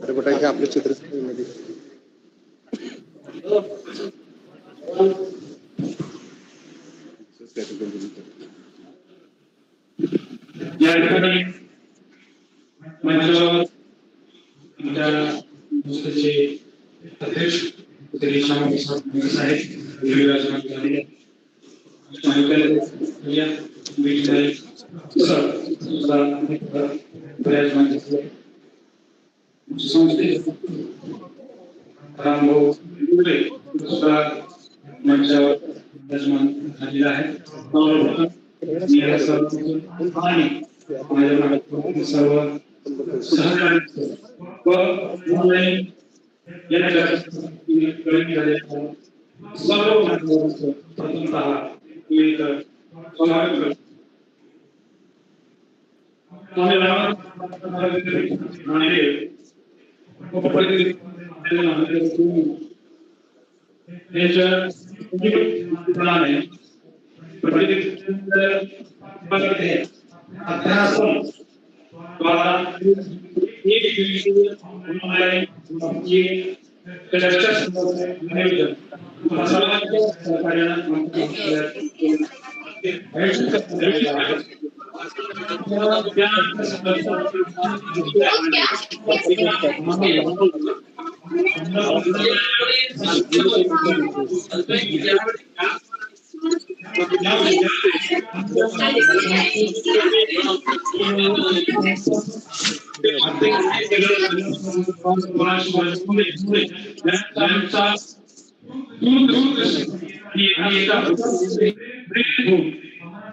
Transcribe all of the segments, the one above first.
अरे बेटा आपले चित्र या ठिकाणी मंचावर आमच्या संस्थेचे अध्यक्ष श्री श्याम साहेब विराजमान झाले विराजमान झाले संस्थेचे रामभाऊ मंचावर विराजमान झालेला आहे सर्व सहकारी व ऑनलाईन सर्व प्रथमतः स्वागत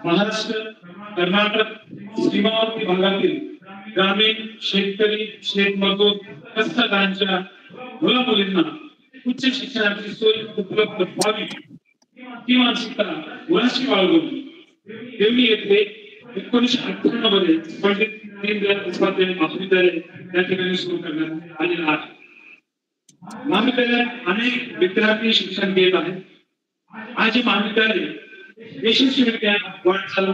महाराष्ट्र कर्नाटक सीमावर्ती भागातील ग्रामीण शेतकरी शेतमजूर कष्टकऱ्यांच्या मुला मुलींना उच्च शिक्षणाची सोय उपलब्ध व्हावी ती मानसिकता मुलाशी बाळगून देवणी येथे 1998 मध्ये पंडित दीनदयाळ उपाध्याय महाविद्यालय या ठिकाणी सुरू करण्यात आलेलं आहे. महाविद्यालयात अनेक विद्यार्थी शिक्षण घेत आहेत. आज हे महाविद्यालय यशस्वीरित्या वाटचाल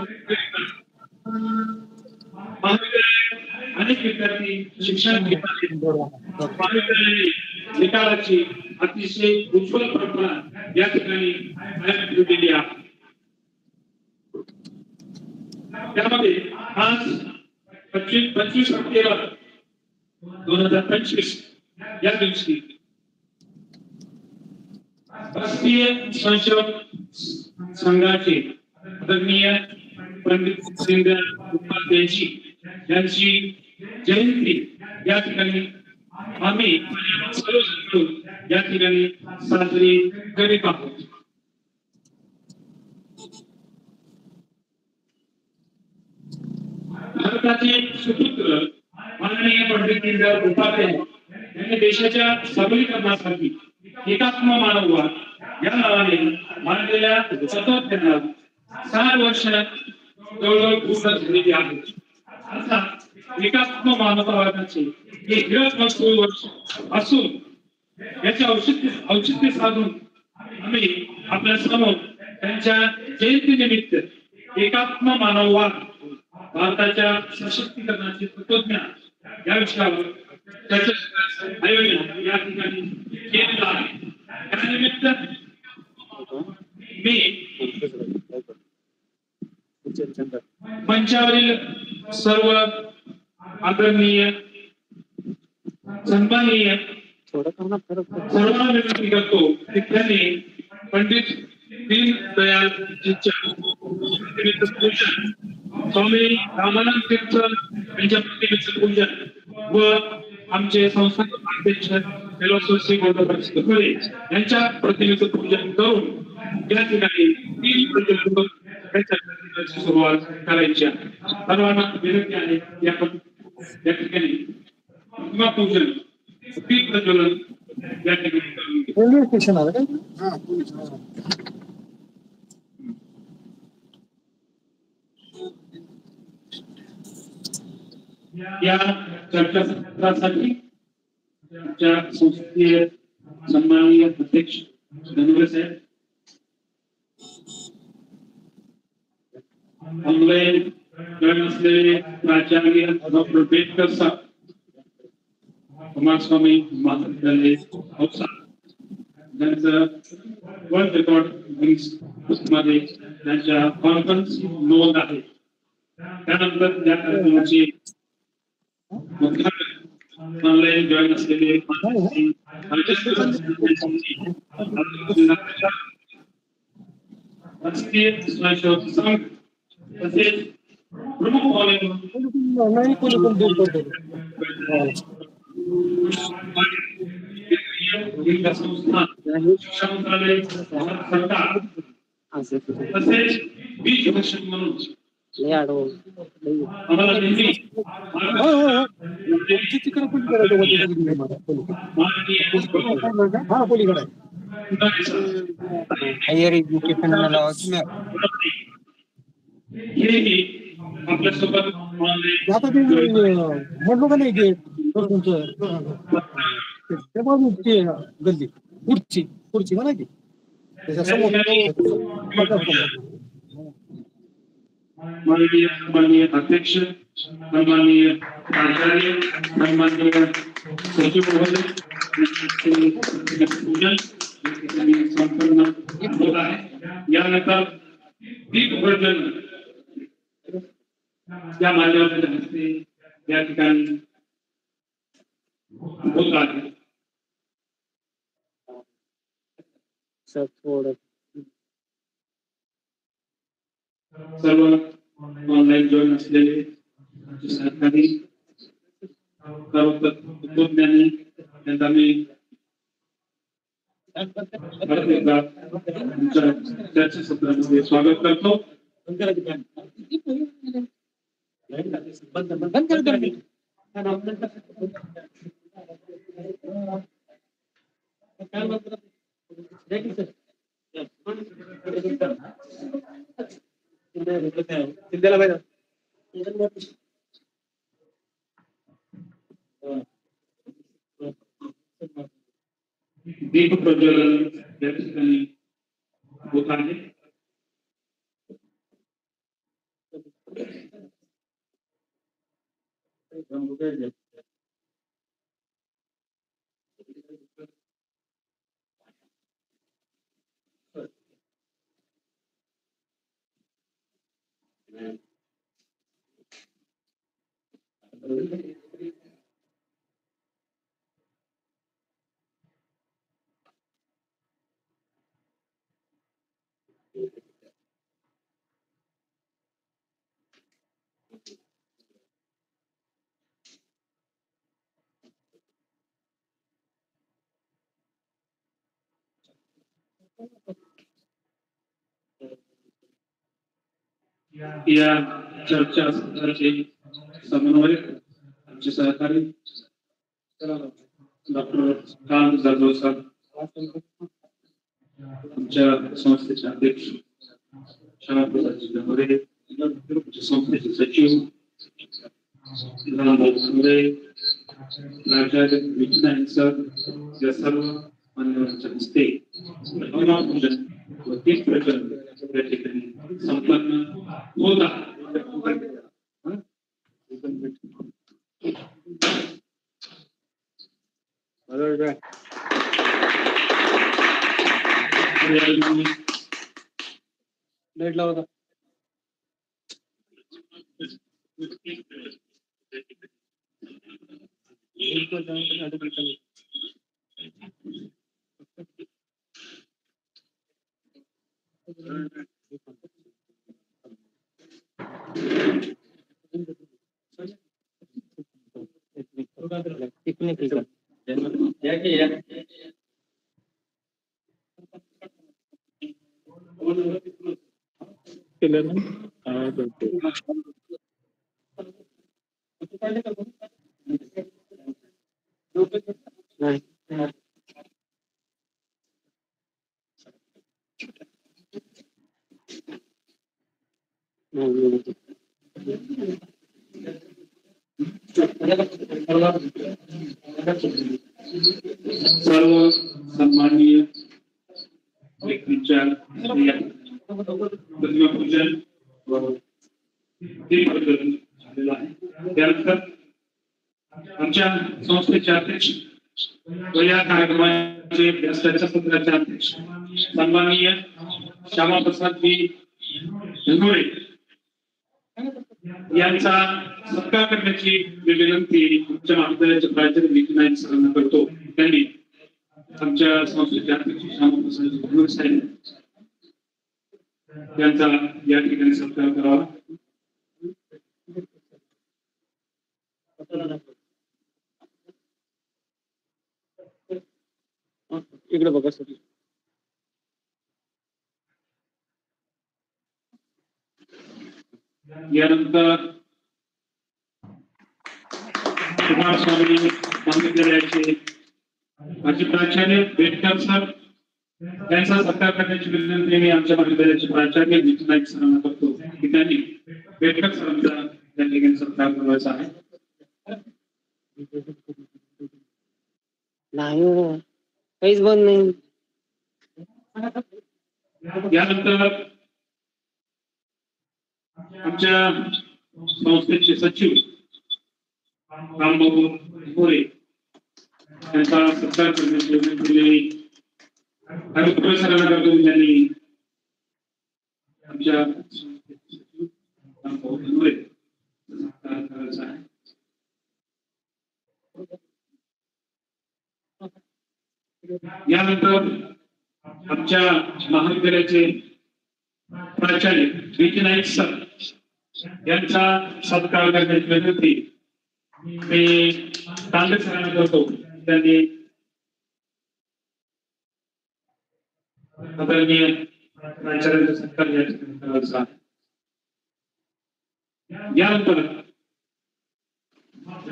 महाविद्यालयात अनेक विद्यार्थी शिक्षण घेत आहेत. महाविद्यालयाने निकालाची अतिशय उज्ज्वल परंपरा या ठिकाणी कायम ठेवलेली आहे. त्यामध्ये आज 25 सप्टेंबर 2025 या दिवशी राष्ट्रीय संशोधक संघाचे आदरणीय पंडित दीनदयाळ उपाध्यायजी यांची जयंती या ठिकाणी आम्ही सर्व या ठिकाणी साजरी करीत आहोत. भारताचे सुपुत्र माननीय पंडित दीनदयाळ उपाध्याय यांनी देशाच्या सबलीकरणासाठी एकात्म मानववाद या नावाने मांडलेल्या तत्त्वज्ञानात 6 वर्ष जवळजवळ पूर्ण झालेली आहेत. अर्थात एकात्म मानववादाचे हे हिरकमजकूर वर्ष असून याचे औचित्य साधून आम्ही आपल्या समोर त्यांच्या जयंतीनिमित्त एकात्म मानववाद भारताच्या सशक्तीकरणाचे तत्त्वज्ञान या विषयावर चर्चेचं आयोजन या ठिकाणी केलेलं आहे. त्यानिमित्त मी मंचावरील सर्व आदरणीय सन्माननीय सर्वांना विनंती करतो की त्यांनी पंडित दीनदयालजींच्या प्रतिमेचं पूजन, स्वामी रामानंद तीर्थ यांच्या प्रतिमेचं पूजन व आमचे संस्थापक अध्यक्ष श्री गोविंद यांच्या प्रतिमेचं पूजन करून या ठिकाणी सुरुवात करायची आहे. सर्वांना विनंती आहे की आपण या ठिकाणी प्रतिमा पूजन, दीप प्रज्वलन या ठिकाणी रेल्वे स्टेशन आलं काय? या चर्चासत्रासाठी आमच्या संस्थेचे सन्माननीय अध्यक्ष धनुरे साहेब, ऑनलाईन जॉईन असलेले प्राचार्य डॉक्टर बेटकर साहेब, कुमारस्वामी महाविद्यालय औसा, त्यांचं वर्ल्ड रेकॉर्ड मध्ये त्यांच्या कॉन्फरन्स नोंद आहे. त्यानंतर या कार्यक्रमाची ऑनलाईन जॉईन असलेले राष्ट्रीय स्वयंसेवक संघ तसेच प्रमुख संस्था, शिक्षण मंत्रालय, सरकार तसेच बीज भाषण म्हणून आम्हाला नेहमी हायर एज्युकेशन आपल्यासोबत म्हटलो का नाही ते गल्ली खुर्ची खुर्ची म्हणा की माननीय अध्यक्ष, सन्माननीय प्राचार्य, सन्माननीय सचिव महोदय पूजन संपन्न होत आहे. यानंतर दीप प्रज्वलन या माध्यमाच्या हस्ते या ठिकाणी होत आहे. सर्व ऑनलाईन जॉईन असलेले सहकारी तत्वज्ञानी यांचा मी चर्चासत्रामध्ये स्वागत करतो. दीप प्रज्वलन या ठिकाणी होत आहे. या चर्चासत्राचे समन्वयक आमचे सहकारी डॉक्टर कांत जाधव सर, आमच्या संस्थेचे अध्यक्ष श्यामप्रसादजी धनुरे, संस्थेचे सचिव प्राचार्य विज्ञान सर, या सर्व मान्यवरांच्या हस्ते प्रतिमा पूजन व दीप प्रज्वलन या ठिकाणी संपन्न होत आहे. लाईट लावा. सर्व सन्माननीय व्यक्तींच्या प्रतिमापूजन व दीपप्रज्वलन झालेलं आहे. त्यानंतर आमच्या संस्थेचे अध्यक्ष व या कार्यक्रमाचे व्यासपीठाच्या सत्राचे अध्यक्ष सन्माननीय श्यामाप्रसाद जी धनोरे यांचा सत्कार करण्याची मी विनंती आमच्या महाविद्यालयाच्या प्राचार्य विकी सरांना करतो. त्यांनी आमच्या संस्थेचे अध्यक्ष श्यामाप्रसाद जी धनोरे साहेब यांचा या ठिकाणी सत्कार करावा. इकडे बघा सर. यानंतर कुमारस्वामी महाविद्यालयाचे माजी प्राचार्य बेटकर सर यांचा सत्कार करण्याची विनंती मी आमच्या महाविद्यालयाचे प्राचार्य विकी नाईक सरांना करतो की त्यांनी बेटकर सरांचा या ठिकाणी सत्कार करायचा आहे. नाही काहीच बंद नाही. यानंतर आमच्या संस्थेचे सचिव रामबाबू मोरे यांचा सत्कार करण्याची विनंती सरांना करतो. त्यांनी आमच्या संस्थेचे सचिव रामबाबू मोरे सत्कार करायचा आहे. यानंतर आमच्या महाविद्यालयाचे प्राचार्य विकी नाईक सर यांचा सत्कार करण्याची विनंती मी तांबे सरांना करतो. त्यांनी आदरणीय प्राचार्यांचा सत्कार या ठिकाणी करायचा आहे. यानंतर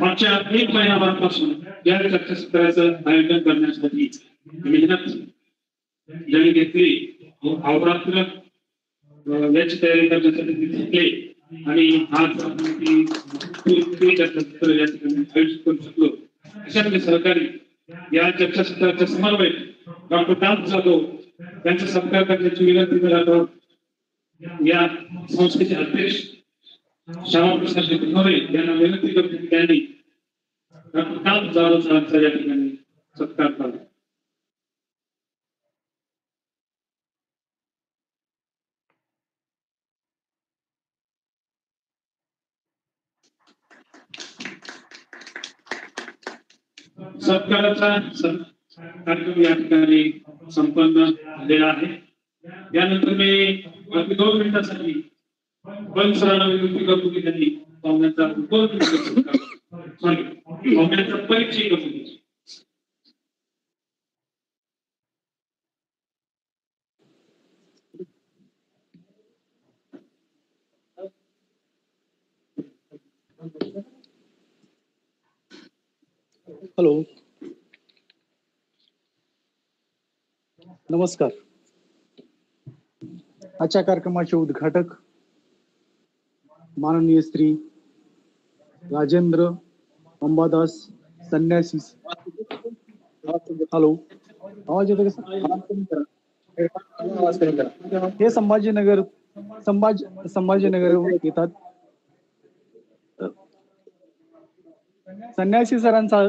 मागच्या 1 महिन्यापासून या चर्चासत्राचं आयोजन करण्यासाठी मेहनत ज्यांनी घेतली अहोरात्र याची तयारी करण्यासाठी घेतली आणि आज आपण ती चर्चासत्र या ठिकाणी आयोजित करू शकलो. अशातले सहकारी या चर्चासत्राचे समन्वयक डॉक्टर दास जाधव यांचा सत्कार करण्याची विनंती करतो. या संस्थेचे अध्यक्ष श्यामाप्रसाद धनोरे यांना विनंती करतो की त्यांनी डॉक्टर दास जाधव सरांचा या ठिकाणी सत्कार करावा. सत्काराचा कार्यक्रम या ठिकाणी संपन्न झालेला आहे. यानंतर मी 2 मिनिटांसाठी बन सरांना विनंती करतो की त्यांनी पाहुण्यांचा परिचय करून द्या. हॅलो नमस्कार. आजच्या कार्यक्रमाचे उद्घाटक माननीय श्री राजेंद्र अंबादास संन्यासी. हॅलो आवाज येतो का? हे संभाजीनगर येतात. संन्यासी सरांचा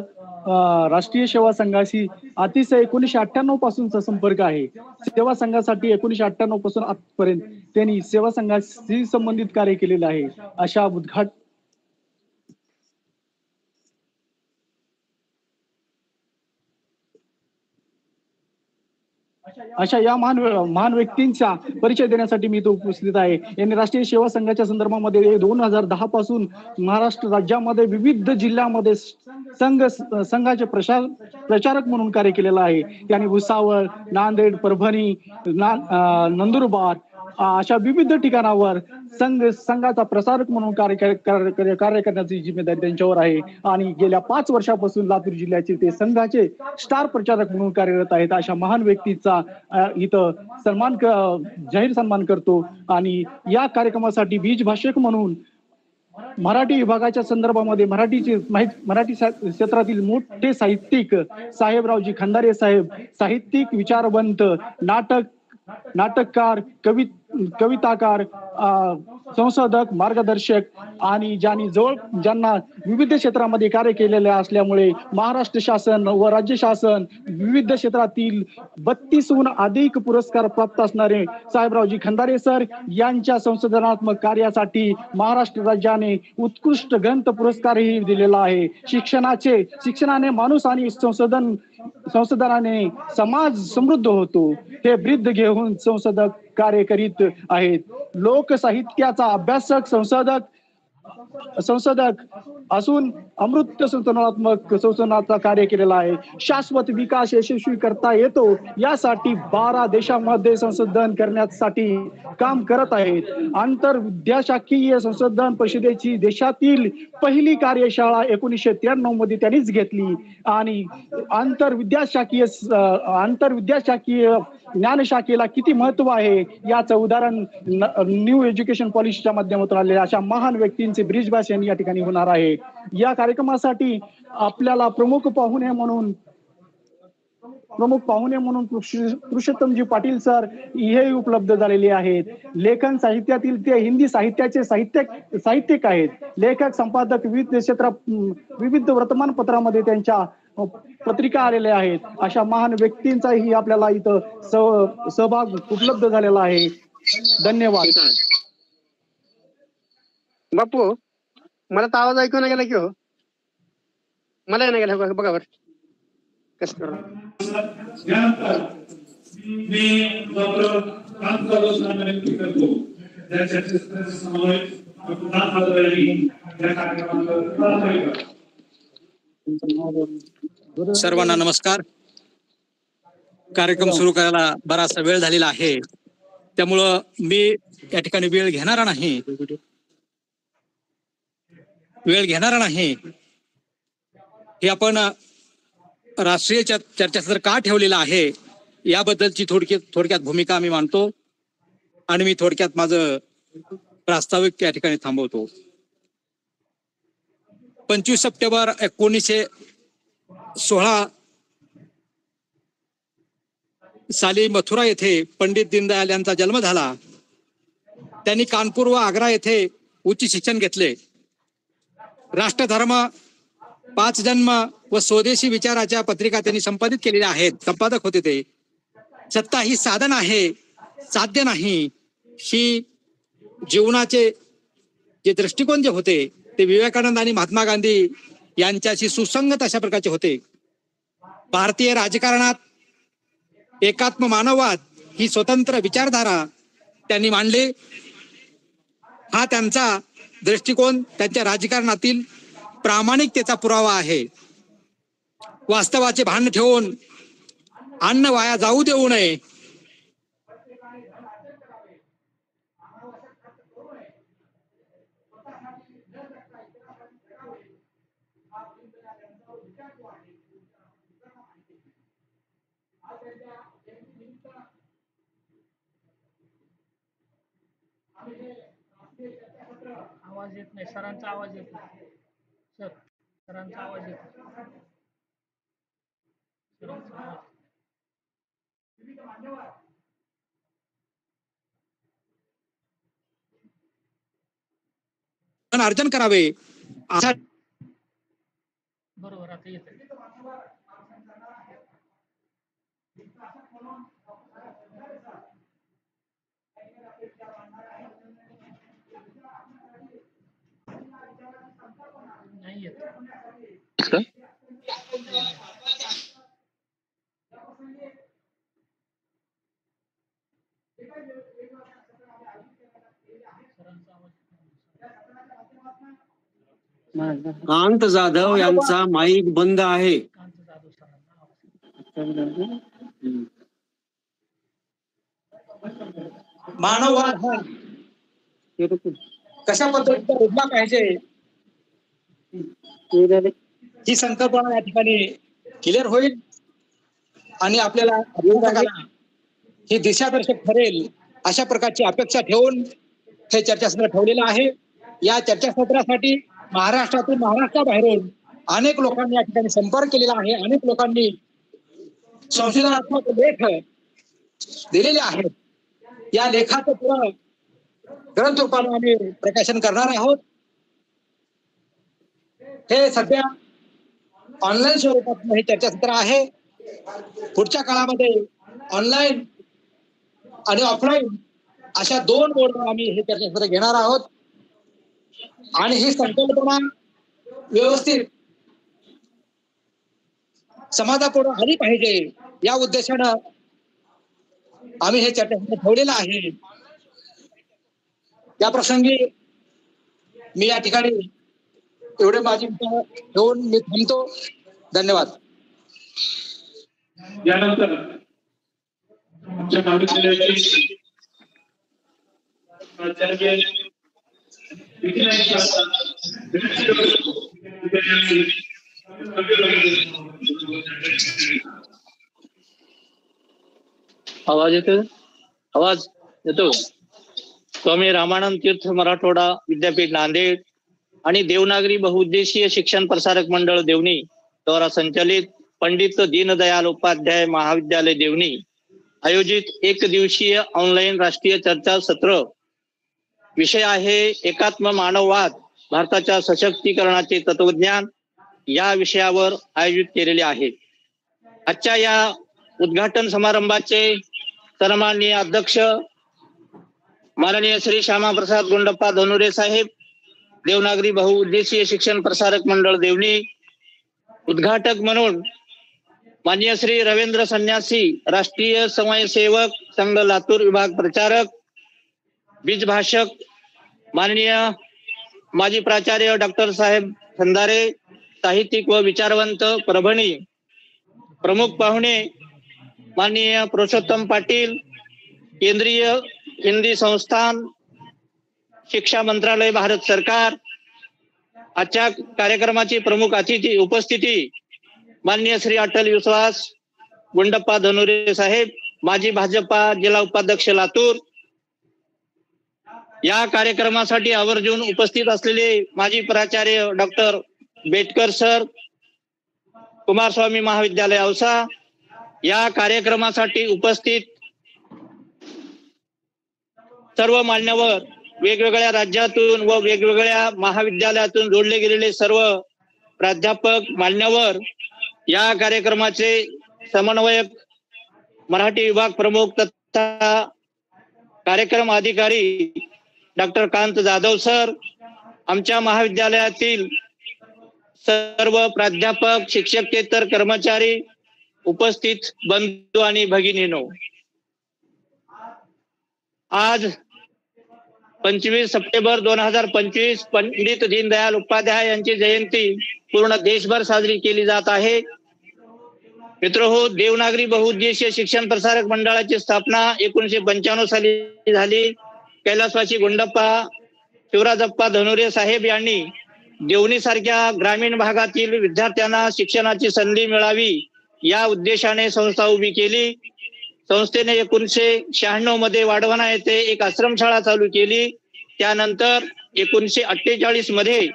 राष्ट्रीय सेवा संघाशी अतिशय 1998 पासूनचा संपर्क आहे. सेवा संघासाठी 1998 पासून आजपर्यंत त्यांनी सेवा संघाशी संबंधित कार्य केलेले आहे. अशा अशा या महान व्यक्तींचा परिचय देण्यासाठी मी इथे उपस्थित आहे. यांनी राष्ट्रीय सेवा संघाच्या संदर्भामध्ये 2010 पासून महाराष्ट्र राज्यामध्ये विविध जिल्ह्यामध्ये संघाचे प्रचारक म्हणून कार्य केलेलं आहे. त्यांनी भुसावळ, नांदेड, परभणी, नंदुरबार अशा विविध ठिकाणावर संघाचा प्रसारक म्हणून कार्य करण्याची जिम्मेदारी त्यांच्यावर आहे. आणि गेल्या 5 वर्षापासून लातूर जिल्ह्याचे ते संघाचे स्टार प्रचारक म्हणून कार्यरत आहेत. अशा महान व्यक्तीचा इथं जाहीर सन्मान करतो. आणि या कार्यक्रमासाठी बीज भाषक म्हणून मराठी विभागाच्या संदर्भामध्ये मराठी क्षेत्रातील मोठे साहित्यिक साहेबरावजी खंदारे साहेब, साहित्यिक, विचारवंत, नाटककार, कविताकार, संशोधक, मार्गदर्शक आणि ज्यांना विविध क्षेत्रामध्ये कार्य केलेले असल्यामुळे महाराष्ट्र शासन व राज्य शासन विविध क्षेत्रातील 32हून अधिक पुरस्कार प्राप्त असणारे साहेबरावजी खंदारे सर यांच्या संशोधनात्मक कार्यासाठी महाराष्ट्र राज्याने उत्कृष्ट ग्रंथ पुरस्कारही दिलेला आहे. शिक्षणाने माणूस आणि संशोधनाने समाज समृद्ध होतो, हे ब्रीद घेऊन संशोधक कार्य करीत आहेत. लोकसाहित्याचा अभ्यासक संशोधक असून अमृत संशोधनाचा कार्य केलेला आहे. शाश्वत विकास यशस्वी करता येतो यासाठी 12 देशांमध्ये संशोधन करण्यासाठी काम करत आहेत. आंतरविद्याशाखीय संशोधन परिषदेची देशातील पहिली कार्यशाळा 1993 मध्ये त्यांनीच घेतली. आणि आंतरविद्याशाखीय ज्ञानशाखेला किती महत्व आहे याचं उदाहरण न्यू एज्युकेशन पॉलिसीच्या माध्यमातून आलेल्या अशा महान व्यक्तींचे ब्रिज भाषण या ठिकाणी होणार आहे. या कार्यक्रमासाठी आपल्याला प्रमुख पाहुणे म्हणून पुरुषोत्तमजी पाटील सर हे उपलब्ध झालेले आहेत. लेखन साहित्यातील ते हिंदी साहित्याचे साहित्यिक आहेत. लेखक, संपादक, विविध वर्तमानपत्रामध्ये त्यांच्या पत्रिका आलेल्या आहेत. अशा महान व्यक्तींचाही आपल्याला इथं सहभाग उपलब्ध झालेला आहे. धन्यवाद. बापू, मला तर आवाज ऐकू नाही गेला की हो. मला नाही गेला बघा बरं कसं करू. मी डॉक्टर कांतराव साहेब विनंती करतो त्या चर्चेचा समावेश सर्वांना नमस्कार. कार्यक्रम सुरू करायला बराचसा वेळ झालेला आहे, त्यामुळं मी या ठिकाणी वेळ घेणारा नाही. हे आपण राष्ट्रीय चर्चासत्र का ठेवलेला आहे याबद्दलची थोडक्यात भूमिका मी मांडतो आणि मी थोडक्यात माझं प्रास्ताविक या ठिकाणी थांबवतो. 25 सप्टेंबर 1916 साली मथुरा येथे पंडित दीनदयाल यांचा जन्म झाला. त्यांनी कानपूर व आग्रा येथे उच्च शिक्षण घेतले. राष्ट्रधर्म, 5 जन्म व स्वदेशी विचाराच्या पत्रिका त्यांनी संपादित केलेल्या आहेत. संपादक होते ते. सत्ता ही साधन आहे, साध्य नाही, ही जीवनाचे जे दृष्टिकोन जे होते ते विवेकानंद आणि महात्मा गांधी यांच्याशी सुसंगत अशा प्रकारचे होते. भारतीय राजकारणात एकात्म मानववाद ही स्वतंत्र विचारधारा त्यांनी मांडली. हा त्यांचा दृष्टिकोन त्यांच्या राजकारणातील प्रामाणिकतेचा पुरावा आहे. वास्तवाचे भान ठेवून अन्न वाया जाऊ देऊ नये, आवाज येत नाही. सरांचा आवाज येत नाही. सरांचा आवाज येत नाही. अर्जन करावे. बरोबर, आता येत नाही येत. कांत जाधव यांचा माईक बंद आहे. कांत जाधव सरांना आवाज मानववाद हा कशा पद्धतीचा रुजला पाहिजे ही संकल्पना या ठिकाणी क्लिअर होईल आणि आपल्याला अभ्यासकाला ही दिशादर्शक ठरेल अशा प्रकारची अपेक्षा ठेवून हे चर्चासत्र ठेवलेलं आहे. या चर्चासत्रासाठी महाराष्ट्रातून महाराष्ट्राबाहेरून अनेक लोकांनी या ठिकाणी संपर्क केलेला आहे. अनेक लोकांनी संशोधनात्मक लेख दिलेले आहेत. या लेखाचं पुढं ग्रंथ रूपाने आम्ही प्रकाशन करणार आहोत. हे सध्या ऑनलाईन स्वरूपात हे चर्चासत्र आहे. पुढच्या काळामध्ये ऑनलाईन आणि ऑफलाईन अशा 2 मोडवर आम्ही हे चर्चासत्र घेणार आहोत आणि ही संकल्पना व्यवस्थित समाजापुढे आली पाहिजे या उद्देशानं आम्ही हे चर्चासत्र ठेवलेलं आहे. या प्रसंगी मी या ठिकाणी एवढे माझी ठेवून मी थांबतो. धन्यवाद. यानंतर आमच्या महाविद्यालयाचे प्राचार्य आवाज येतो? आवाज येतो? स्वामी रामानंद तीर्थ मराठवाडा विद्यापीठ नांदेड आणि देवनागरी बहुउद्देशीय शिक्षण प्रसारक मंडळ देवणी द्वारा संचालित पंडित दीनदयाल उपाध्याय महाविद्यालय देवणी आयोजित 1 दिवसीय ऑनलाईन राष्ट्रीय चर्चा सत्र. विषय आहे एकात्म मानववाद, भारताच्या सशक्तीकरणाचे तत्वज्ञान या विषयावर आयोजित केलेले आहे. आजच्या या उद्घाटन समारंभाचे सन्माननीय अध्यक्ष माननीय श्री श्यामाप्रसाद गुंडप्पा धनुरे साहेब, देवनागरी बहुउद्देशीय शिक्षण प्रसारक मंडळ देवणी. उद्घाटक म्हणून माननीय श्री रवींद्र संन्यासी, राष्ट्रीय स्वयंसेवक संघ लातूर विभाग प्रचारक. बीजभाषक माननीय माजी प्राचार्य डॉक्टर साहेब खंदारे, साहित्यिक व विचारवंत परभणी. प्रमुख पाहुणे माननीय पुरुषोत्तम पाटील, केंद्रीय हिंदी संस्थान, शिक्षा मंत्रालय, भारत सरकार. आजच्या कार्यक्रमाची प्रमुख अतिथी उपस्थिती माननीय श्री अटल विश्वास गुंडप्पा धनुरे साहेब, माजी भाजपा जिल्हा उपाध्यक्ष लातूर. या कार्यक्रमासाठी आवर्जून उपस्थित असलेले माजी प्राचार्य डॉक्टर बेटकर सर, कुमारस्वामी महाविद्यालय औसा. या कार्यक्रमासाठी उपस्थित सर्व मान्यवर, वेगवेगळ्या राज्यातून व वेगवेगळ्या महाविद्यालयातून जोडले गेलेले सर्व प्राध्यापक मान्यवर, या कार्यक्रमाचे समन्वयक, मराठी विभाग प्रमुख तथा कार्यक्रम अधिकारी डॉक्टर कांत जाधव सर, आमच्या महाविद्यालयातील सर्व प्राध्यापक, शिक्षकेतर कर्मचारी, उपस्थित बंधू आणि भगिनीनो. आज 25 सप्टेंबर 2025 पंडित दीनदयाल उपाध्याय यांची जयंती पूर्ण देशभर साजरी केली जात आहे. मित्रहो, देवनागरी बहुउद्देशीय शिक्षण प्रसारक मंडळाची स्थापना 1995 साली झाली. कैलासवासी गुंडप्पा शिवराजप्पा धनुरे साहेब यांनी देवणी सारख्या ग्रामीण भागातील विद्यार्थ्यांना शिक्षणाची संधी मिळावी या उद्देशाने संस्था उभी केली. संस्थेने 1996 मध्ये वाढवणा येथे एक आश्रमशाळा चालू केली. त्यानंतर 1948 मध्ये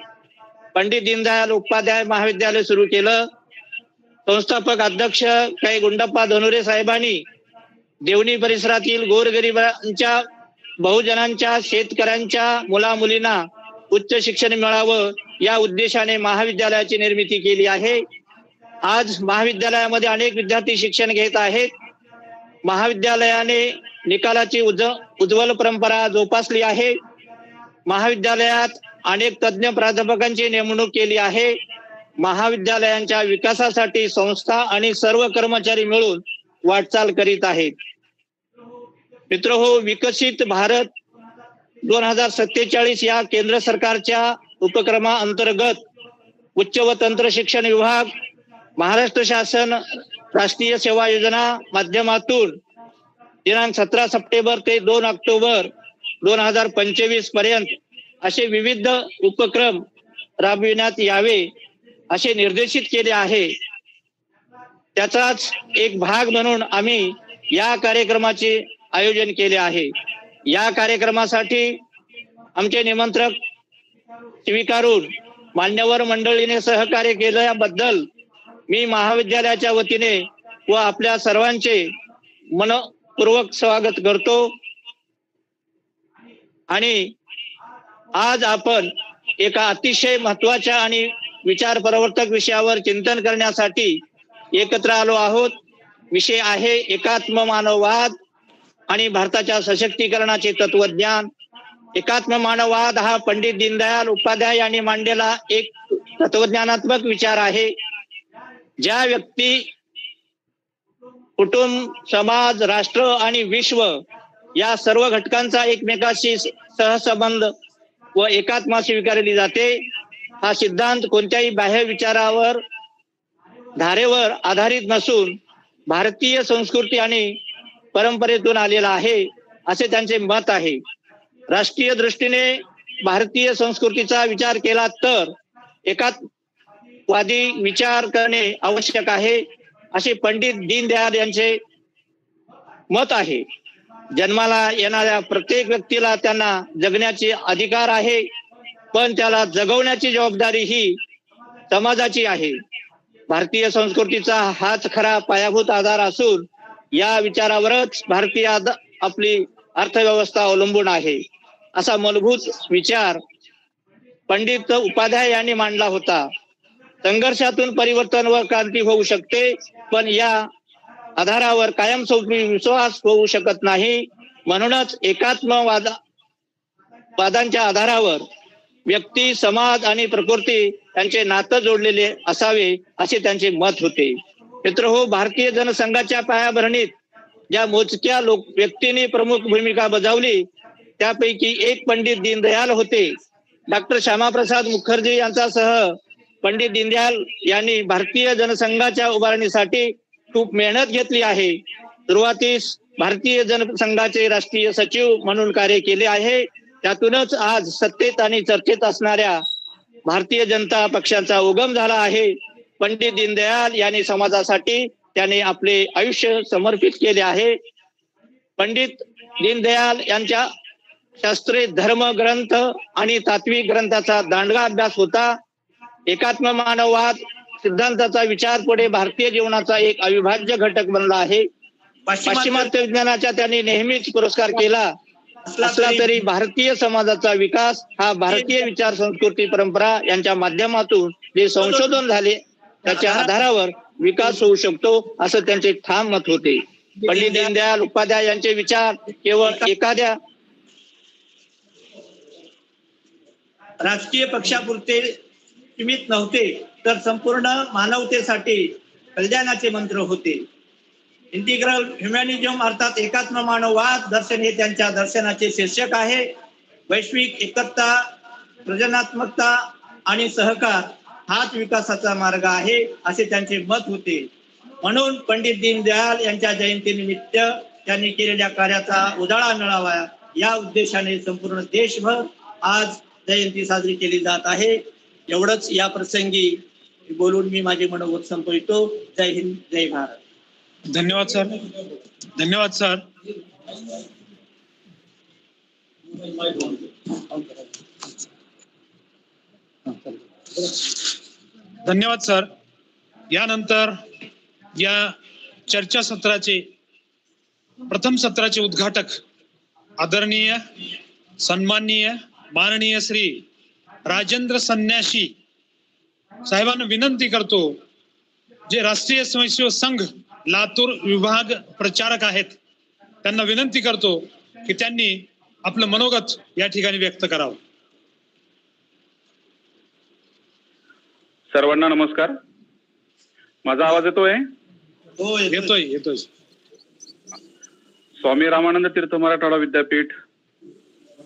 पंडित दीनदयाल उपाध्याय महाविद्यालय सुरू केलं. संस्थापक अध्यक्ष कै गुंडप्पा धनुरे साहेबांनी देवणी परिसरातील गोरगरिबांच्या, बहुजनांच्या, शेतकऱ्यांच्या मुलामुलींना उच्च शिक्षण मिळावं या उद्देशाने महाविद्यालयाची निर्मिती केली आहे. आज महाविद्यालयामध्ये अनेक विद्यार्थी शिक्षण घेत आहेत. महाविद्यालयाने निकालाची उज्ज्वल परंपरा जोपासली आहे. महाविद्यालयात अनेक तज्ञ प्राध्यापकांची नेमणूक केली आहे. महाविद्यालयांच्या विकासासाठी संस्था आणि सर्व कर्मचारी मिळून वाटचाल करीत आहेत. मित्रहो, विकसित भारत 2047 या केंद्र सरकारच्या उपक्रमाअंतर्गत उच्च व तंत्र शिक्षण विभाग, महाराष्ट्र शासन राष्ट्रीय सेवा योजना माध्यमातून दिनांक 17 सप्टेंबर ते 2 ऑक्टोबर 2025 पर्यंत असे विविध उपक्रम राबविण्यात यावे असे निर्देशित केले आहे. त्याचाच एक भाग म्हणून आम्ही या कार्यक्रमाचे आयोजन केले आहे. या कार्यक्रमासाठी आमचे निमंत्रक स्वीकारून मान्यवर मंडळीने सहकार्य केल्याबद्दल मी महाविद्यालयाच्या वतीने व आपल्या सर्वांचे मनपूर्वक स्वागत करतो. आणि आज आपण एका अतिशय महत्वाच्या आणि विचार प्रवर्तक विषयावर चिंतन करण्यासाठी एकत्र आलो आहोत. विषय आहे एकात्म मानववाद आणि भारताच्या सशक्तीकरणाचे तत्वज्ञान. एकात्म मानववाद हा पंडित दीनदयाल उपाध्याय यांनी मांडलेला एक तत्वज्ञानात्मक विचार आहे. ज्या व्यक्ती, कुटुंब, समाज, राष्ट्र आणि विश्व या सर्व घटकांचा एकमेकाशी सहसंबंध व एकात्मा स्वीकारली जाते. हा सिद्धांत कोणत्याही बाह्य विचारावर, धारेवर आधारित नसून भारतीय संस्कृती आणि परंपरेतून आलेला आहे असे त्यांचे मत आहे. राष्ट्रीय दृष्टीने भारतीय संस्कृतीचा विचार केला तर एकात्मवादी विचार करणे आवश्यक आहे असे पंडित दीनदयाल यांचे मत आहे. जन्माला येणाऱ्या प्रत्येक व्यक्तीला त्यांना जगण्याचे अधिकार आहे, पण त्याला जगवण्याची जबाबदारी ही समाजाची आहे. भारतीय संस्कृतीचा हाच खरा पायाभूत आधार असून या विचारावरच भारतीय आपली अर्थव्यवस्था अवलंबून आहे. असा मूलभूत विचार पंडित उपाध्याय यांनी मांडला होता. संघर्षातून परिवर्तन व क्रांती होऊ शकते, पण या आधारावर कायमस्वरूपी विश्वास होऊ शकत नाही. म्हणूनच वादांच्या आधारावर व्यक्ती, समाज आणि प्रकृती यांचे नातं जोडलेले असावे असे त्यांचे मत होते. मित्रहो, भारतीय जनसंघाच्या पायाभरणीत ज्या मोजक्या व्यक्तींनी प्रमुख भूमिका बजावली त्यापैकी एक पंडित दीनदयाल होते. डॉक्टर श्यामाप्रसाद मुखर्जी यांच्यासह पंडित दीनदयाल यांनी भारतीय जनसंघाच्या उभारणीसाठी खूप मेहनत घेतली आहे. सुरुवातीस भारतीय जनसंघाचे राष्ट्रीय सचिव म्हणून कार्य केले आहे. त्यातूनच आज सत्तेत आणि चर्चेत असणाऱ्या भारतीय जनता पक्षाचा उगम झाला आहे. पंडित दीनदयाल यांनी समाजासाठी त्याने आपले आयुष्य समर्पित केले आहे. पंडित दीनदयाल यांच्या शास्त्रीय धर्म ग्रंथ आणि तात्विक ग्रंथाचा दांडगा अभ्यास होता. एकात्म मानववाद सिद्धांताचा विचार पुढे भारतीय जीवनाचा एक अविभाज्य घटक बनला आहे. पाश्चिमात्य विज्ञानाचा त्यांनी नेहमीच पुरस्कार केला असला तरी भारतीय समाजाचा विकास हा भारतीय विचार, संस्कृती, परंपरा यांच्या माध्यमातून जे संशोधन झाले त्याच्या आधारावर विकास होऊ शकतो असं त्यांचे ठाम मत होते. पंडित दीनदयाल उपाध्याय यांचे विचार केवळ एखाद्या राजकीय पक्षापुरते सीमित नव्हते, तर संपूर्ण मानवतेसाठी कल्याणाचे मंत्र होते. इंटिग्रल ह्युमॅनिझम अर्थात एकात्म मानववाद दर्शन हे त्यांच्या दर्शनाचे शीर्षक आहे. वैश्विक एकता, सृजनात्मकता आणि सहकार हाच विकासाचा मार्ग आहे असे त्यांचे मत होते. म्हणून पंडित दीनदयाल यांच्या जयंतीनिमित्त त्यांनी केलेल्या कार्याचा उजाळा मिळावा या उद्देशाने संपूर्ण देशभर आज जयंती साजरी केली जात आहे. एवढंच या प्रसंगी बोलून मी माझे मनोगत संपवितो. जय हिंद, जय भारत. धन्यवाद सर. धन्यवाद सर. धन्यवाद सर. यानंतर या चर्चासत्राचे प्रथम सत्राचे उद्घाटक आदरणीय सन्माननीय माननीय श्री राजेंद्र संन्याशी साहेबांना विनंती करतो, जे राष्ट्रीय स्वयंसेवक संघ लातूर विभाग प्रचारक आहेत, त्यांना विनंती करतो की त्यांनी आपलं मनोगत या ठिकाणी व्यक्त करावं. सर्वांना नमस्कार. माझा आवाज येतोय? हो, येतोय. स्वामी रामानंद तीर्थ मराठवाडा विद्यापीठ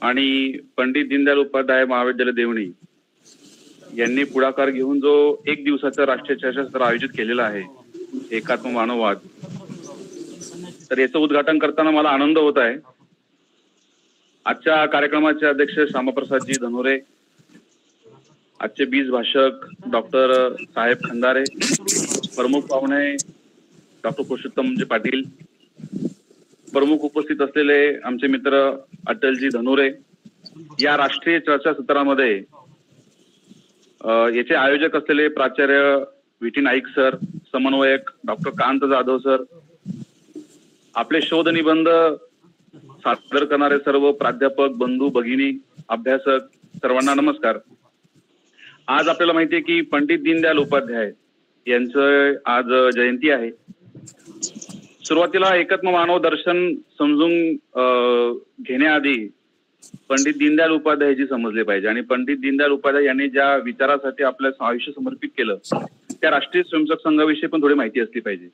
आणि पंडित दीनदयाल उपाध्याय महाविद्यालय देवणी यांनी पुढाकार घेऊन जो एक दिवसाचा राष्ट्रीय चर्चासत्र आयोजित केलेला आहे, एकात्म मानववाद, तर याचं उद्घाटन करताना मला आनंद होत आहे. आजच्या कार्यक्रमाचे अध्यक्ष श्यामाप्रसादजी धनोरे, आजचे बीज भाषक डॉक्टर साहेब खंदारे, प्रमुख पाहुणे डॉक्टर पुरुषोत्तमजी पाटील, प्रमुख उपस्थित असलेले आमचे मित्र अटलजी धनोरे, या राष्ट्रीय चर्चासत्रामध्ये याचे आयोजक असलेले प्राचार्य व्ही.टी. नाईक सर, समन्वयक डॉक्टर कांत जाधव सर, आपले शोध निबंध सादर करणारे सर्व प्राध्यापक बंधू भगिनी, अभ्यासक, सर्वांना नमस्कार. आज आपल्याला माहिती आहे की पंडित दीनदयाल उपाध्याय यांचं आज जयंती आहे. सुरुवातीला एकात्म मानव दर्शन समजून घेण्याआधी पंडित दीनदयाल उपाध्यायजी समजले पाहिजे. आणि पंडित दीनदयाल उपाध्याय यांनी ज्या विचारासाठी आपलं आयुष्य समर्पित केलं त्या राष्ट्रीय स्वयंसेवक संघाविषयी पण थोडी माहिती असली पाहिजे.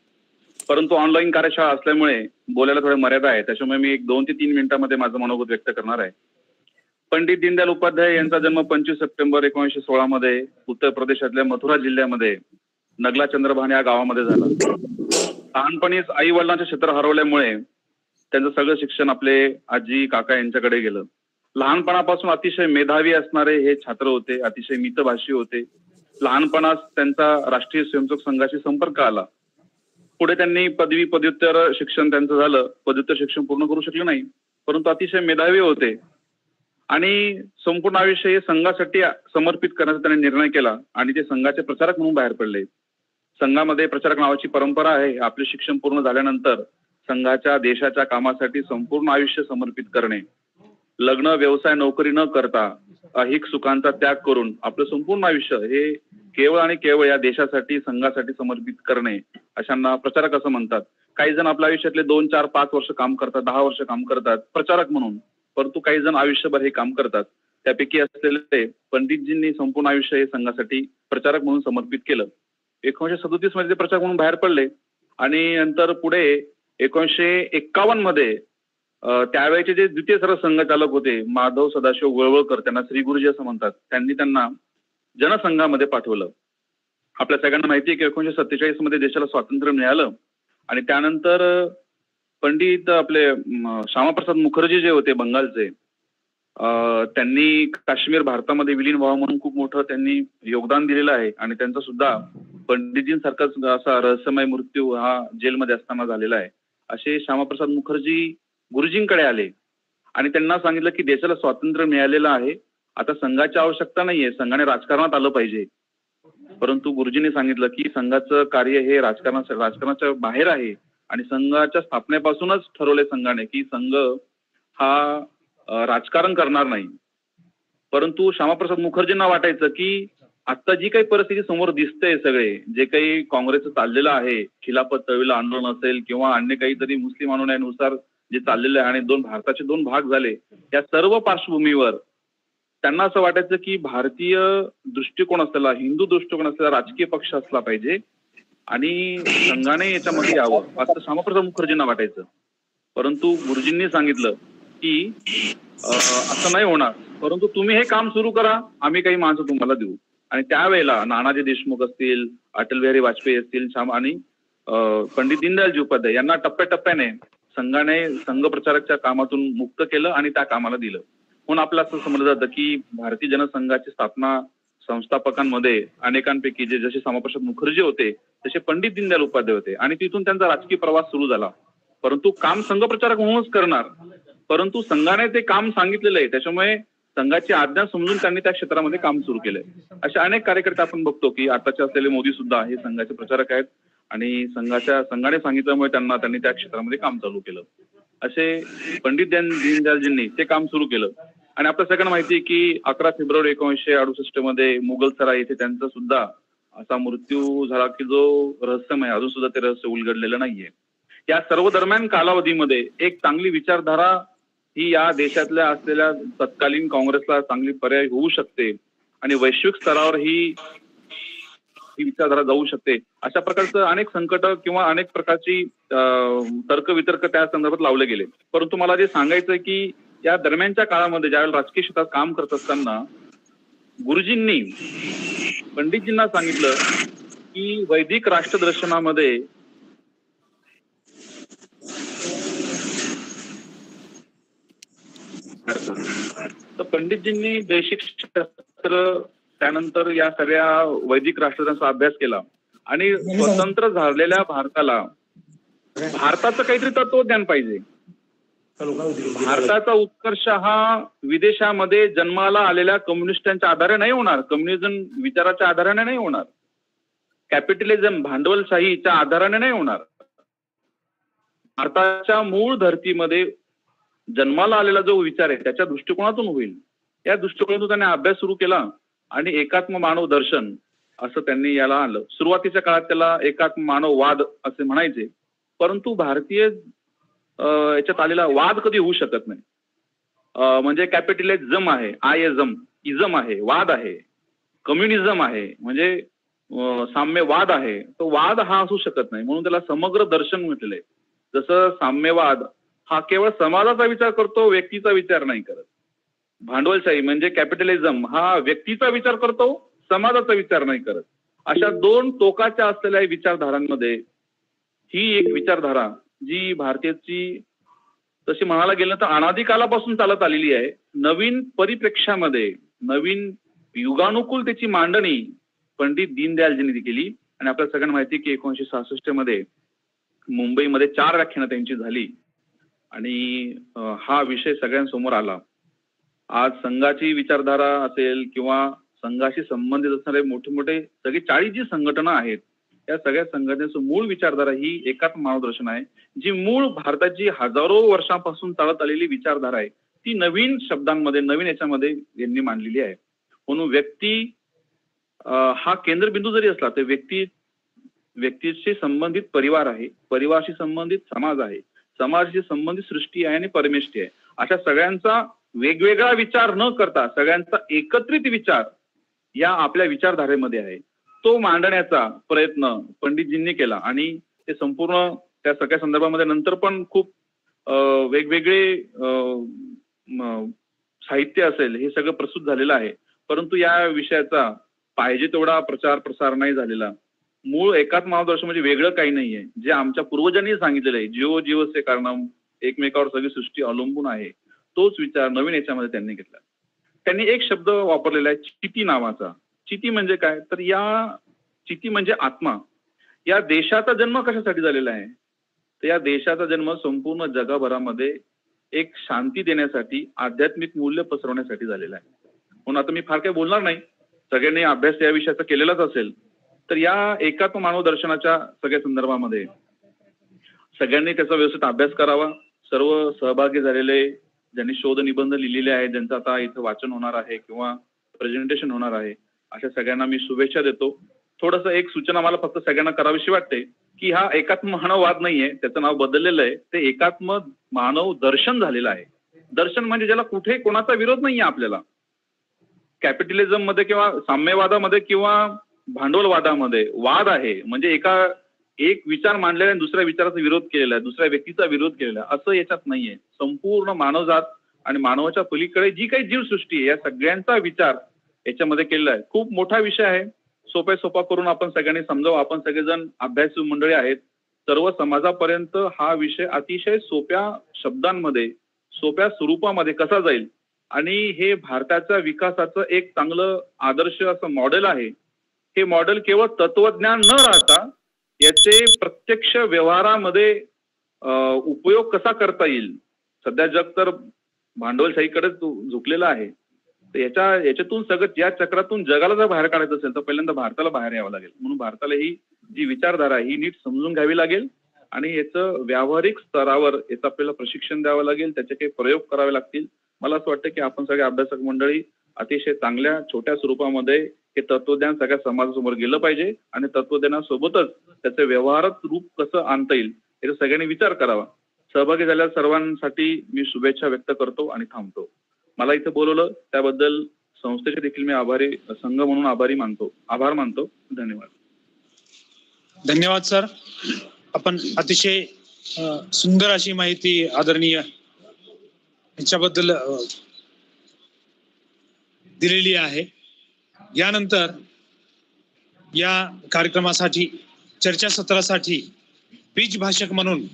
परंतु ऑनलाईन कार्यशाळा असल्यामुळे बोलायला थोड्या मर्यादा आहे, त्याच्यामुळे मी 2 ते 3 मिनिटांमध्ये माझं मनोगत व्यक्त करणार आहे. पंडित दीनदयाल उपाध्याय यांचा जन्म 25 सप्टेंबर 1916 मध्ये उत्तर प्रदेशातल्या मथुरा जिल्ह्यामध्ये नगला चंद्रभान या गावामध्ये झाला. लहानपणीच आई वडिलांचे क्षेत्र हरवल्यामुळे त्यांचं सगळं शिक्षण आपले आजी काका यांच्याकडे गेलं. लहानपणापासून अतिशय मेधावी असणारे हे छात्र होते, अतिशय मितभाषी होते. लहानपणास त्यांचा राष्ट्रीय स्वयंसेवक संघाशी संपर्क आला. पुढे त्यांनी पदवी पदव्युत्तर शिक्षण त्यांचं झालं. पदव्युत्तर शिक्षण पूर्ण करू शकले नाही, परंतु अतिशय मेधावी होते आणि संपूर्ण आयुष्य हे संघासाठी समर्पित करण्याचा त्यांनी निर्णय केला आणि ते संघाचे प्रचारक म्हणून बाहेर पडले. संघामध्ये प्रचारक नावाची परंपरा आहे. आपले शिक्षण पूर्ण झाल्यानंतर संघाच्या देशाच्या कामासाठी संपूर्ण आयुष्य समर्पित करणे, लग्न व्यवसाय नोकरी न करता अहिक सुखांचा त्याग करून आपलं संपूर्ण आयुष्य हे केवळ आणि केवळ या देशासाठी संघासाठी समर्पित करणे, अशांना प्रचारक असं म्हणतात. काही जण आपल्या आयुष्यातले 2, 4, 5 वर्ष काम करतात, 10 वर्ष काम करतात प्रचारक म्हणून, परंतु काही जण आयुष्यभर हे काम करतात. त्यापैकी असलेले पंडितजींनी संपूर्ण आयुष्य हे संघासाठी प्रचारक म्हणून समर्पित केलं. 1937 मध्ये ते प्रचारक म्हणून बाहेर पडले आणि नंतर पुढे 1951 मध्ये त्यावेळेचे जे द्वितीय सरसंघचालक होते माधव सदाशिव वळवळकर, त्यांना श्री गुरुजी असं म्हणतात, त्यांनी त्यांना जनसंघामध्ये पाठवलं. आपल्या सगळ्यांना माहिती आहे की 1947 मध्ये देशाला स्वातंत्र्य मिळालं आणि त्यानंतर पंडित आपले श्यामाप्रसाद मुखर्जी जे होते बंगालचे, त्यांनी काश्मीर भारतामध्ये विलीन व्हावं म्हणून खूप मोठं त्यांनी योगदान दिलेलं आहे आणि त्यांचा सुद्धा पंडितजींसारखाच असा रहस्यमय मृत्यू हा जेलमध्ये असताना झालेला आहे. असे श्यामाप्रसाद मुखर्जी गुरुजींकडे आले आणि त्यांना सांगितलं की देशाला स्वातंत्र्य मिळालेलं आहे, आता संघाची आवश्यकता नाहीये, संघाने राजकारणात आलं पाहिजे. परंतु गुरुजींनी सांगितलं की संघाचं कार्य हे राजकारणाच्या बाहेर आहे आणि संघाच्या स्थापनेपासूनच ठरवले संघाने की संघ हा राजकारण करणार नाही. परंतु श्यामाप्रसाद मुखर्जींना वाटायचं की आता जी काही परिस्थिती समोर दिसते, सगळे जे काही काँग्रेसचं चाललेलं आहे, खिलाफत तळवीला आंदोलन असेल किंवा अन्य काहीतरी मुस्लिम अनुनयानुसार जे चाललेलं आहे आणि भारताचे 2 भाग झाले, या सर्व पार्श्वभूमीवर त्यांना असं वाटायचं की भारतीय दृष्टिकोन असलेला, हिंदू दृष्टिकोन असलेला राजकीय पक्ष असला पाहिजे आणि संघाने याच्यामध्ये यावं असं श्यामाप्रसाद मुखर्जींना वाटायचं. परंतु गुरुजींनी सांगितलं की असं नाही होणार, परंतु तुम्ही हे काम सुरू करा, आम्ही काही माणसं तुम्हाला देऊ. आणि त्यावेळेला नानाजी देशमुख असतील, अटल बिहारी वाजपेयी असतील आणि पंडित दीनदयालजी उपाध्याय यांना टप्प्याटप्प्याने संघाने संघ प्रचारकच्या कामातून मुक्त केलं आणि त्या कामाला दिलं. म्हणून आपलं असं समजलं जातं की भारतीय जनसंघाची स्थापना संस्थापकांमध्ये अनेकांपैकी जसे श्यामाप्रसाद मुखर्जी होते तसे पंडित दीनदयाल उपाध्याय होते आणि तिथून त्यांचा राजकीय प्रवास सुरू झाला. परंतु काम संघ प्रचारक म्हणूनच करणार, परंतु संघाने ते काम सांगितलेलं आहे, त्याच्यामुळे संघाची आज्ञा समजून त्यांनी त्या क्षेत्रामध्ये काम सुरू केलंय. अशा अनेक कार्यकर्ते आपण बघतो की आताचे असलेले मोदी सुद्धा हे संघाचे प्रचारक आहेत आणि संघाने सांगितल्यामुळे त्यांनी त्या क्षेत्रामध्ये काम चालू केलं. असे पंडित दीनदयालजींनी ते काम सुरू केलं. आणि आपल्या सगळ्यांना माहिती आहे की 11 फेब्रुवारी 1968 मध्ये मुघलसराय येथे त्यांचा सुद्धा असा मृत्यू झाला की जो रहस्यमय, अजून सुद्धा ते रहस्य उलगडलेलं नाहीये. या सर्व दरम्यान कालावधीमध्ये एक चांगली विचारधारा ही या देशातल्या असलेल्या तत्कालीन काँग्रेसला चांगली पर्याय होऊ शकते आणि वैश्विक स्तरावर ही विचारधारा जाऊ शकते. अशा प्रकारचं अनेक संकट किंवा अनेक प्रकारची तर्कवितर्क त्या संदर्भात लावले गेले. परंतु मला जे सांगायचं आहे की या दरम्यानच्या काळामध्ये ज्यावेळेला राजकीय क्षेत्रात काम करत असताना गुरुजींनी पंडितजींना सांगितलं की वैदिक राष्ट्रदर्शनामध्ये तर पंडितजींनी बेसिक शास्त्र त्यानंतर या सगळ्या वैदिक राष्ट्रदर्शनाचा अभ्यास केला आणि स्वतंत्र झालेल्या भारताला भारताचं काहीतरी तत्वज्ञान पाहिजे. भारताचा उत्कर्ष हा विदेशामध्ये जन्माला आलेल्या कम्युनिस्टांच्या आधारे नाही होणार, कम्युनिझम विचाराच्या आधाराने नाही होणार, कॅपिटलिझम भांडवलशाहीच्या आधाराने नाही होणार. भारताच्या मूळ धर्तीमध्ये जन्माला आलेला जो विचार आहे त्याच्या दृष्टिकोनातून होईल. या दृष्टिकोनातून त्यांनी अभ्यास सुरू केला आणि एकात्म मानव दर्शन असं त्यांनी याला आणलं. सुरुवातीच्या काळात त्याला एकात्म मानववाद असे म्हणायचे, परंतु भारतीय याच्यात आलेला वाद कधी होऊ शकत नाही. म्हणजे कॅपिटलिझम आहे, इझम आहे, वाद आहे, कम्युनिझम आहे, म्हणजे साम्यवाद आहे, तो वाद हा असू शकत नाही. म्हणून त्याला समग्र दर्शन म्हटलेलं आहे. जसं साम्यवाद हा केवळ समाजाचा विचार करतो, व्यक्तीचा विचार नाही करत. भांडवलशाही म्हणजे कॅपिटलिझम हा व्यक्तीचा विचार करतो, समाजाचा विचार नाही करत. अशा दोन टोकाच्या असलेल्या विचारधारांमध्ये ही एक विचारधारा जी भारतीयाची तशी म्हणायला गेलं तर अनादिकालापासून चालत आलेली आहे. नवीन परिप्रेक्ष्यामध्ये नवीन युगानुकूल त्याची मांडणी पंडित दीनदयालजींनी केली. आणि आपल्याला सगळ्यांना माहिती की 1966 मध्ये मुंबईमध्ये 4 व्याख्यानं त्यांची झाली आणि हा विषय सगळ्यांसमोर आला. आज संघाची विचारधारा असेल किंवा संघाशी संबंधित असणारे मोठे मोठे सगळे 40 जी संघटना आहेत, या सगळ्या संघटनेचं मूळ विचारधारा ही एकात्म मानवदर्शन आहे. जी मूळ भारताची हजारो वर्षांपासून चालत आलेली विचारधारा आहे ती नवीन शब्दांमध्ये नवीन याच्यामध्ये यांनी मांडलेली आहे. म्हणून व्यक्ती हा केंद्रबिंदू जरी असला तर व्यक्तीशी संबंधित परिवार आहे, परिवाराशी संबंधित समाज आहे, समाजाशी संबंधित सृष्टी आहे आणि परमेष्ठी आहे. अशा सगळ्यांचा वेगवेगळा विचार न करता सगळ्यांचा एकत्रित विचार या आपल्या विचारधारेमध्ये आहे. तो मांडण्याचा प्रयत्न पंडितजींनी केला आणि ते संपूर्ण त्या सगळ्या संदर्भामध्ये नंतर पण खूप वेगवेगळे साहित्य असेल हे सगळं प्रस्तुत झालेलं आहे. परंतु या विषयाचा पाहिजे तेवढा प्रचार प्रसार नाही झालेला. मूळ एकात्म मानवदर्शन म्हणजे वेगळं काही नाहीये, जे आमच्या पूर्वजांनी सांगितलेलं आहे, जीव जीवसे कारणम, एकमेकावर सगळी सृष्टी अवलंबून आहे, तोच विचार नवीन याच्यामध्ये त्यांनी घेतला. त्यांनी एक शब्द वापरलेला आहे चिती नावाचा. चिती म्हणजे काय तर या चिती म्हणजे आत्मा. या देशाचा जन्म कशासाठी झालेला आहे तर या देशाचा जन्म संपूर्ण जगभरामध्ये एक शांती देण्यासाठी, आध्यात्मिक मूल्य पसरवण्यासाठी झालेला आहे. म्हणून आता मी फार काही बोलणार नाही, सगळ्यांनी अभ्यास या विषयाचा केलेलाच असेल. तर या एकात्म मानव दर्शनाच्या सगळ्या संदर्भामध्ये सगळ्यांनी त्याचा व्यवस्थित अभ्यास करावा. सर्व सहभागी झालेले ज्यांनी शोध निबंध लिहिलेले आहेत, ज्यांचं आता इथं वाचन होणार आहे किंवा प्रेझेंटेशन होणार आहे, अशा सगळ्यांना मी शुभेच्छा देतो. थोडंसं एक सूचना मला फक्त सगळ्यांना करावीशी वाटते की हा एकात्म मानववाद नाहीये, त्याचं नाव बदललेलं आहे, ते एकात्म मानव दर्शन झालेलं आहे. दर्शन म्हणजे ज्याला कुठे कोणाचा विरोध नाहीये. आपल्याला कॅपिटलिझम मध्ये किंवा साम्यवादामध्ये किंवा भांडवलवादामध्ये वाद आहे म्हणजे एक विचार मांडलेला आहे, दुसऱ्या विचाराचा विरोध केलेला आहे, दुसऱ्या व्यक्तीचा विरोध केलेला आहे, असं याच्यात नाहीये. संपूर्ण मानवजात आणि मानवाच्या पलीकडे जी काही जीवसृष्टी आहे या सगळ्यांचा विचार याच्यामध्ये केलेला आहे. खूप मोठा विषय आहे, सोपा करून आपण सगळ्यांनी समजावं. आपण सगळेजण अभ्यासू मंडळी आहेत, सर्व समाजापर्यंत हा विषय अतिशय सोप्या शब्दांमध्ये, सोप्या स्वरूपामध्ये कसा जाईल आणि हे भारताच्या विकासाचं एक चांगलं आदर्श असं मॉडेल आहे. हे मॉडेल केवळ तत्वज्ञान न राहता याचे प्रत्यक्ष व्यवहारामध्ये उपयोग कसा करता येईल. सध्या जग तर भांडवलशाहीकडे झुकलेलं आहे. तर याच्यातून सगळं या चक्रातून जगाला जर बाहेर काढायचं असेल तर पहिल्यांदा भारताला बाहेर यावं लागेल. म्हणून भारताला ही जी विचारधारा ही नीट समजून घ्यावी लागेल आणि याचं व्यावहारिक स्तरावर याचं आपल्याला प्रशिक्षण द्यावं लागेल, त्याचे काही प्रयोग करावे लागतील. मला असं वाटतं की आपण सगळे अभ्यासक मंडळी अतिशय चांगल्या छोट्या स्वरूपामध्ये हे तत्वज्ञान सगळ्या समाजासमोर गेलं पाहिजे आणि तत्वज्ञानासोबतच त्याचं व्यवहारात रूप कसं आणता येईल याचा सगळ्यांनी विचार करावा. सहभागी झालेल्या सर्वांसाठी मी शुभेच्छा व्यक्त करतो आणि थांबतो. मला इथं बोलवलं त्याबद्दल संस्थेचे देखील मी संघ म्हणून आभार मानतो. धन्यवाद. धन्यवाद सर. आपण अतिशय सुंदर अशी माहिती आदरणीय यांच्याबद्दल दिलेली आहे. यानंतर या कार्यक्रमासाठी चर्चासत्रासाठी बीज भाषक म्हणून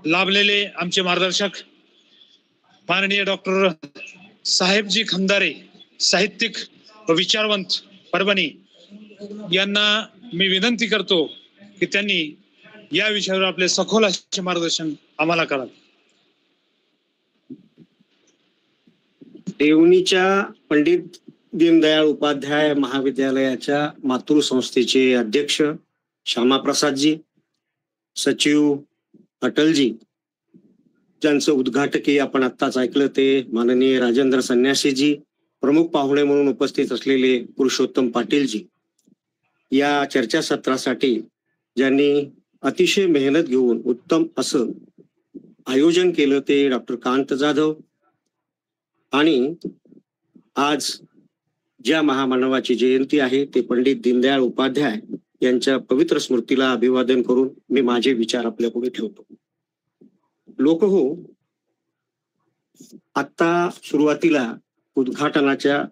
लाभलेले आमचे मार्गदर्शक माननीय डॉक्टर साहेबजी खंदारे, साहित्यिक व विचारवंत परभणी, यांना मी विनंती करतो की त्यांनी या विषयावर आपले सखोल असे मार्गदर्शन आम्हाला करावे. देवणीच्या पंडित दीनदयाळ उपाध्याय महाविद्यालयाच्या मातृसंस्थेचे अध्यक्ष श्यामाप्रसादजी, सचिव अटलजी, ज्यांचं उद्घाटकीय आपण आत्ताच ऐकलं ते माननीय राजेंद्र संन्यासीजी, प्रमुख पाहुणे म्हणून उपस्थित असलेले पुरुषोत्तम पाटीलजी, या चर्चासत्रासाठी ज्यांनी अतिशय मेहनत घेऊन उत्तम असं आयोजन केलं ते डॉक्टर कांत जाधव, आणि आज ज्या महामानवाची जयंती आहे ते पंडित दीनदयाळ उपाध्याय यांच्या पवित्र स्मृतीला अभिवादन करून मी माझे विचार आपल्या पुढे ठेवतो. लोक हो, आता सुरुवातीला उद्घाटनाच्या